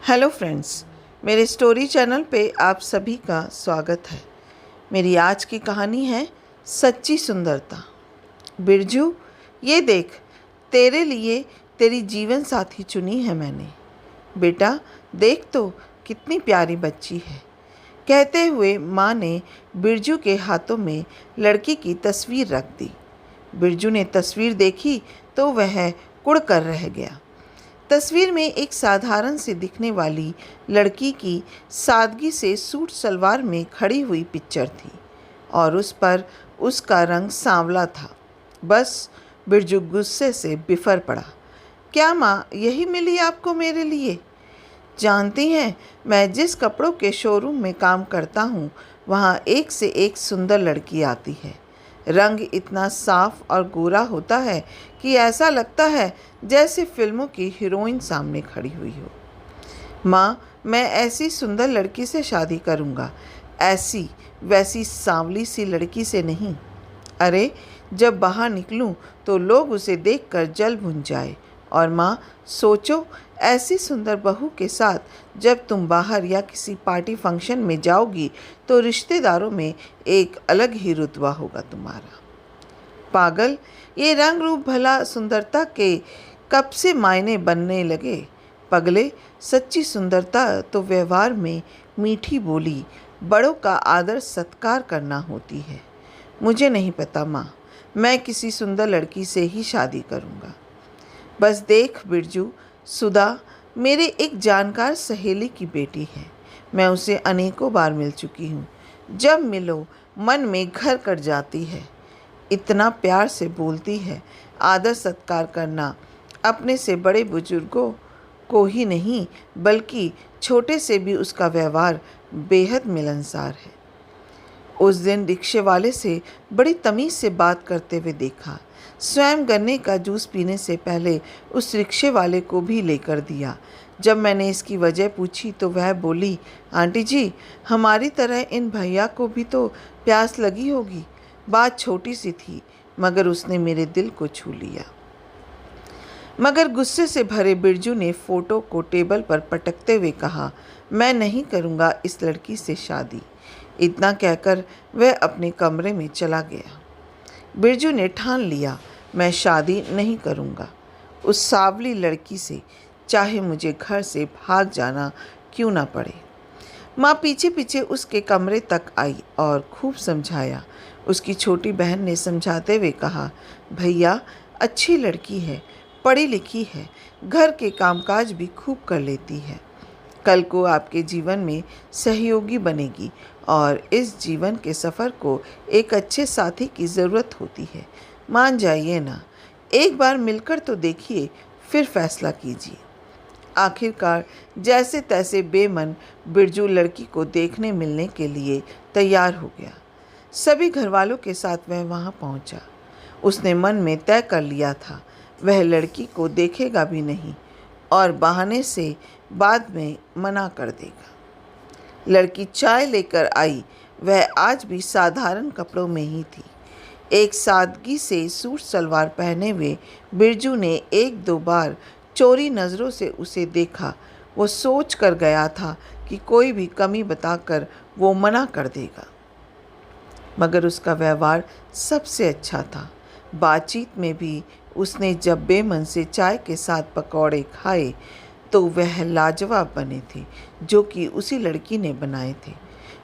Hello friends, मेरे story channel पे आप सभी का स्वागत है। मेरी आज की कहानी है सच्ची सुंदरता। बिरजू, ये देख, तेरे लिए तेरी जीवन साथी चुनी है मैंने। बेटा देख तो, कितनी प्यारी बच्ची है। कहते हुए माँ ने बिरजू के हाथों में लड़की की तस्वीर रख दी। बिरजू ने तस्वीर देखी तो वह कुड़ कर रह गया। तस्वीर में एक साधारण सी दिखने वाली लड़की की सादगी से सूट सलवार में खड़ी हुई पिक्चर थी और उस पर उसका रंग सांवला था। बस बिरजू गुस्से से बिफर पड़ा। क्या माँ, यही मिली आपको मेरे लिए? जानती हैं, मैं जिस कपड़ों के शोरूम में काम करता हूँ वहाँ एक से एक सुंदर लड़की आती है। रंग इतना साफ और गोरा होता है कि ऐसा लगता है जैसे फिल्मों की हीरोइन सामने खड़ी हुई हो। माँ, मैं ऐसी सुंदर लड़की से शादी करूँगा, ऐसी वैसी सांवली सी लड़की से नहीं। अरे, जब बाहर निकलूं तो लोग उसे देखकर जल भुन जाए। और माँ, सोचो, ऐसी सुंदर बहू के साथ जब तुम बाहर या किसी पार्टी फंक्शन में जाओगी तो रिश्तेदारों में एक अलग ही रुतबा होगा तुम्हारा। पागल, ये रंग रूप भला सुंदरता के कब से मायने बनने लगे? पगले, सच्ची सुंदरता तो व्यवहार में मीठी बोली, बड़ों का आदर सत्कार करना होती है। मुझे नहीं पता माँ, मैं किसी सुंदर लड़की से ही शादी करूँगा। बस देख बिरजू, सुधा मेरे एक जानकार सहेली की बेटी है। मैं उसे अनेकों बार मिल चुकी हूँ। जब मिलो मन में घर कर जाती है। इतना प्यार से बोलती है। आदर सत्कार करना अपने से बड़े बुजुर्गों को ही नहीं बल्कि छोटे से भी उसका व्यवहार बेहद मिलनसार है। उस दिन रिक्शे वाले से बड़ी तमीज़ से बात करते हुए देखा। स्वयं गन्ने का जूस पीने से पहले उस रिक्शे वाले को भी लेकर दिया। जब मैंने इसकी वजह पूछी तो वह बोली, आंटी जी, हमारी तरह इन भैया को भी तो प्यास लगी होगी। बात छोटी सी थी मगर उसने मेरे दिल को छू लिया। मगर गुस्से से भरे बिरजू ने फ़ोटो को टेबल पर पटकते हुए कहा, मैं नहीं करूँगा इस लड़की से शादी। इतना कहकर वह अपने कमरे में चला गया। बिरजू ने ठान लिया, मैं शादी नहीं करूँगा उस सांवली लड़की से, चाहे मुझे घर से भाग जाना क्यों ना पड़े। माँ पीछे पीछे उसके कमरे तक आई और खूब समझाया। उसकी छोटी बहन ने समझाते हुए कहा, भैया अच्छी लड़की है, पढ़ी लिखी है, घर के कामकाज भी खूब कर लेती है। कल को आपके जीवन में सहयोगी बनेगी और इस जीवन के सफ़र को एक अच्छे साथी की ज़रूरत होती है। मान जाइए ना, एक बार मिलकर तो देखिए, फिर फैसला कीजिए। आखिरकार जैसे तैसे बेमन बिरजू लड़की को देखने मिलने के लिए तैयार हो गया। सभी घरवालों के साथ वह वहाँ पहुँचा। उसने मन में तय कर लिया था वह लड़की को देखेगा भी नहीं और बहाने से बाद में मना कर देगा। लड़की चाय लेकर आई। वह आज भी साधारण कपड़ों में ही थी। एक सादगी से सूट सलवार पहने हुए बिरजू ने एक दो बार चोरी नज़रों से उसे देखा। वो सोच कर गया था कि कोई भी कमी बताकर वो मना कर देगा, मगर उसका व्यवहार सबसे अच्छा था। बातचीत में भी उसने जब बेमन से चाय के साथ पकौड़े खाए तो वह लाजवाब बने थे, जो कि उसी लड़की ने बनाए थे।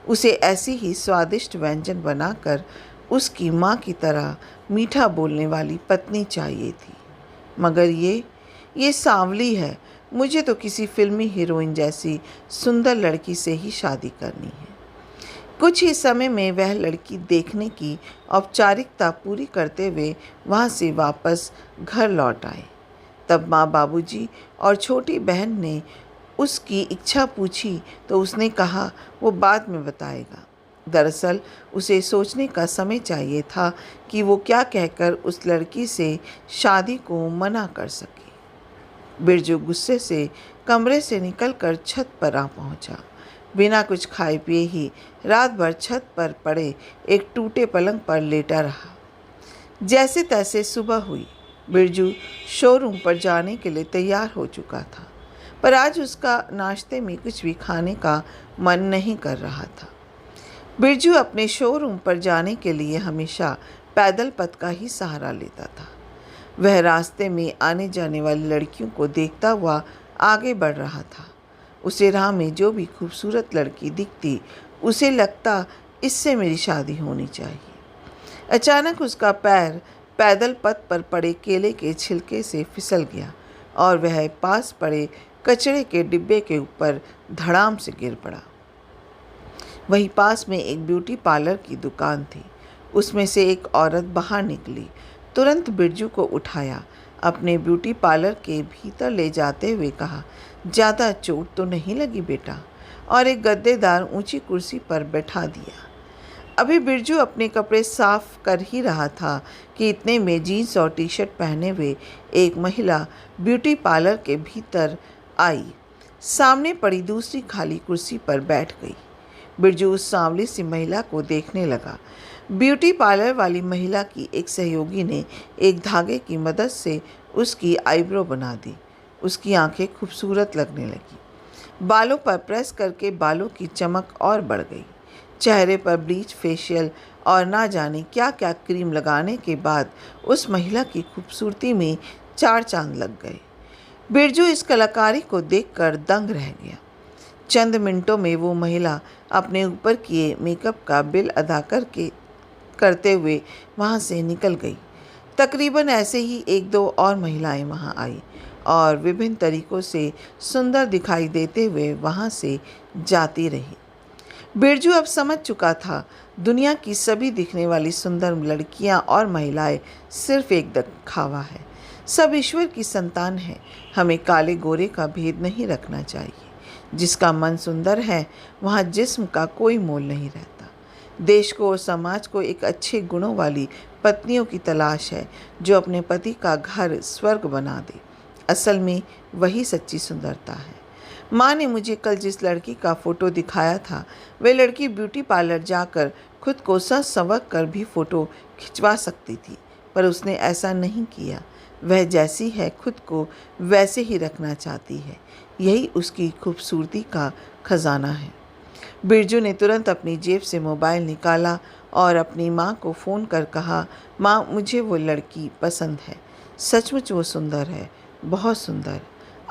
उसे ऐसी ही स्वादिष्ट व्यंजन बनाकर उसकी माँ की तरह मीठा बोलने वाली पत्नी चाहिए थी। मगर ये सांवली है, मुझे तो किसी फिल्मी हीरोइन जैसी सुंदर लड़की से ही शादी करनी है। कुछ ही समय में वह लड़की देखने की औपचारिकता पूरी करते हुए वहाँ से वापस घर लौट आए। तब माँ, बाबूजी और छोटी बहन ने उसकी इच्छा पूछी तो उसने कहा वो बाद में बताएगा। दरअसल उसे सोचने का समय चाहिए था कि वो क्या कहकर उस लड़की से शादी को मना कर सके। बिरजू गुस्से से कमरे से निकलकर छत पर आ पहुंचा। बिना कुछ खाए पिए ही रात भर छत पर पड़े एक टूटे पलंग पर लेटा रहा। जैसे तैसे सुबह हुई। बिरजू शोरूम पर जाने के लिए तैयार हो चुका था। पर आज उसका नाश्ते में कुछ भी खाने का मन नहीं कर रहा था। बिरजू अपने शोरूम पर जाने के लिए हमेशा पैदल पथ का ही सहारा लेता था। वह रास्ते में आने जाने वाली लड़कियों को देखता हुआ आगे बढ़ रहा था। उसे राह में जो भी खूबसूरत लड़की दिखती उसे लगता इससे मेरी शादी होनी चाहिए। अचानक उसका पैर पैदल पथ पर पड़े केले के छिलके से फिसल गया और वह पास पड़े कचरे के डिब्बे के ऊपर धड़ाम से गिर पड़ा। वहीं पास में एक ब्यूटी पार्लर की दुकान थी। उसमें से एक औरत बाहर निकली, तुरंत बिरजू को उठाया, अपने ब्यूटी पार्लर के भीतर ले जाते हुए कहा, ज़्यादा चोट तो नहीं लगी बेटा, और एक गद्देदार ऊंची कुर्सी पर बैठा दिया। अभी बिरजू अपने कपड़े साफ कर ही रहा था कि इतने में जीन्स और टी शर्ट पहने हुए एक महिला ब्यूटी पार्लर के भीतर आई, सामने पड़ी दूसरी खाली कुर्सी पर बैठ गई। बिरजू उस सांवली सी महिला को देखने लगा। ब्यूटी पार्लर वाली महिला की एक सहयोगी ने एक धागे की मदद से उसकी आईब्रो बना दी। उसकी आंखें खूबसूरत लगने लगी। बालों पर प्रेस करके बालों की चमक और बढ़ गई। चेहरे पर ब्लीच, फेशियल और ना जाने क्या क्या क्रीम लगाने के बाद उस महिला की खूबसूरती में 4 चांद लग गए। बिरजू इस कलाकारी को देखकर दंग रह गया। चंद मिनटों में वो महिला अपने ऊपर किए मेकअप का बिल अदा करते हुए वहाँ से निकल गई। तकरीबन ऐसे ही 1-2 और महिलाएं वहाँ आई और विभिन्न तरीक़ों से सुंदर दिखाई देते हुए वहाँ से जाती रही। बिरजू अब समझ चुका था, दुनिया की सभी दिखने वाली सुंदर लड़कियाँ और महिलाएं सिर्फ एक दिखावा है। सब ईश्वर की संतान है। हमें काले गोरे का भेद नहीं रखना चाहिए। जिसका मन सुंदर है वहाँ जिस्म का कोई मोल नहीं रहता। देश को और समाज को एक अच्छे गुणों वाली पत्नियों की तलाश है जो अपने पति का घर स्वर्ग बना दे। असल में वही सच्ची सुंदरता है। माँ ने मुझे कल जिस लड़की का फ़ोटो दिखाया था, वह लड़की ब्यूटी पार्लर जाकर खुद को सज संवर कर भी फ़ोटो खिंचवा सकती थी, पर उसने ऐसा नहीं किया। वह जैसी है खुद को वैसे ही रखना चाहती है। यही उसकी खूबसूरती का खजाना है। बिरजू ने तुरंत अपनी जेब से मोबाइल निकाला और अपनी माँ को फ़ोन कर कहा, माँ मुझे वो लड़की पसंद है। सचमुच वो सुंदर है, बहुत सुंदर।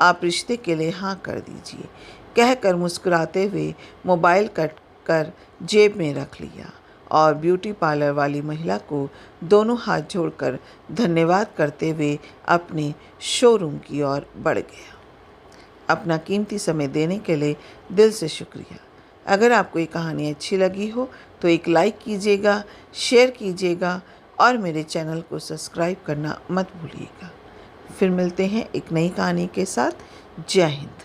आप रिश्ते के लिए हाँ कर दीजिए। कहकर मुस्कुराते हुए मोबाइल कट कर जेब में रख लिया और ब्यूटी पार्लर वाली महिला को दोनों हाथ जोड़कर धन्यवाद करते हुए अपने शोरूम की ओर बढ़ गया। अपना कीमती समय देने के लिए दिल से शुक्रिया। अगर आपको ये कहानी अच्छी लगी हो तो एक लाइक कीजिएगा, शेयर कीजिएगा और मेरे चैनल को सब्सक्राइब करना मत भूलिएगा। फिर मिलते हैं एक नई कहानी के साथ। जय हिंद।